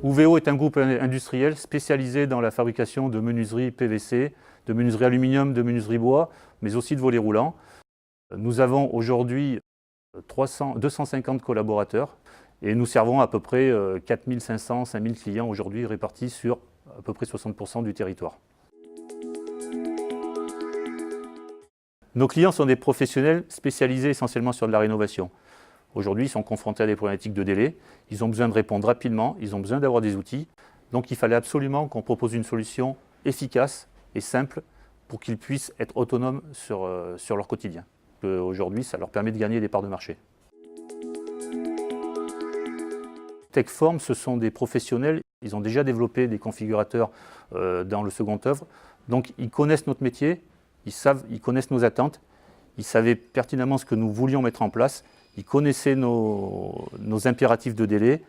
Ouveo est un groupe industriel spécialisé dans la fabrication de menuiserie PVC, de menuiserie aluminium, de menuiserie bois, mais aussi de volets roulants. Nous avons aujourd'hui 250 collaborateurs et nous servons à peu près 4500, 5000 clients aujourd'hui répartis sur à peu près 60% du territoire. Nos clients sont des professionnels spécialisés essentiellement sur de la rénovation. Aujourd'hui, ils sont confrontés à des problématiques de délai, ils ont besoin de répondre rapidement, ils ont besoin d'avoir des outils. Donc il fallait absolument qu'on propose une solution efficace et simple pour qu'ils puissent être autonomes sur leur quotidien. Aujourd'hui, ça leur permet de gagner des parts de marché. Techform, ce sont des professionnels, ils ont déjà développé des configurateurs dans le second œuvre, donc ils connaissent notre métier, ils connaissent nos attentes, ils savaient pertinemment ce que nous voulions mettre en place, ils connaissaient nos impératifs de délai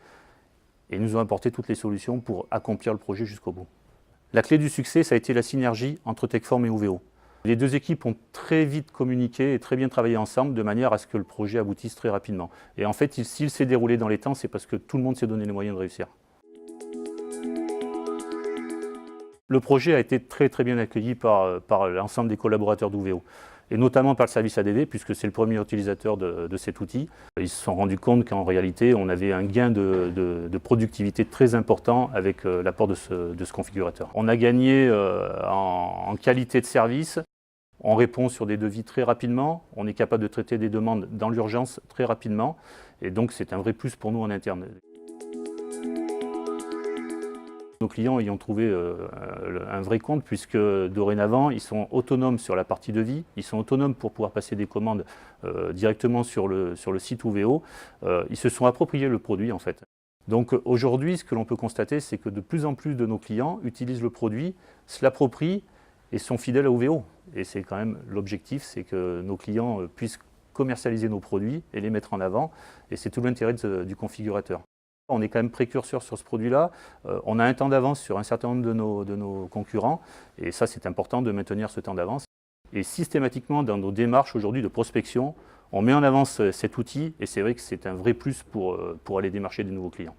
et ils nous ont apporté toutes les solutions pour accomplir le projet jusqu'au bout. La clé du succès, ça a été la synergie entre Techform et Ouveo. Les deux équipes ont très vite communiqué et très bien travaillé ensemble de manière à ce que le projet aboutisse très rapidement. Et en fait, s'il s'est déroulé dans les temps, c'est parce que tout le monde s'est donné les moyens de réussir. Le projet a été très bien accueilli par l'ensemble des collaborateurs d'Ouveo, et notamment par le service ADV, puisque c'est le premier utilisateur de cet outil. Ils se sont rendus compte qu'en réalité, on avait un gain de productivité très important avec l'apport de ce configurateur. On a gagné en qualité de service, on répond sur des devis très rapidement, on est capable de traiter des demandes dans l'urgence très rapidement, et donc c'est un vrai plus pour nous en interne. Nos clients y ont trouvé un vrai compte puisque dorénavant, ils sont autonomes sur la partie devis, ils sont autonomes pour pouvoir passer des commandes directement sur le site Ouveo. Ils se sont appropriés le produit en fait. Donc aujourd'hui, ce que l'on peut constater, c'est que de plus en plus de nos clients utilisent le produit, se l'approprient et sont fidèles à Ouveo. Et c'est quand même l'objectif, c'est que nos clients puissent commercialiser nos produits et les mettre en avant. Et c'est tout l'intérêt du configurateur. On est quand même précurseur sur ce produit-là, on a un temps d'avance sur un certain nombre de nos concurrents, et ça c'est important de maintenir ce temps d'avance. Et systématiquement dans nos démarches aujourd'hui de prospection, on met en avance cet outil, et c'est vrai que c'est un vrai plus pour aller démarcher de nouveaux clients.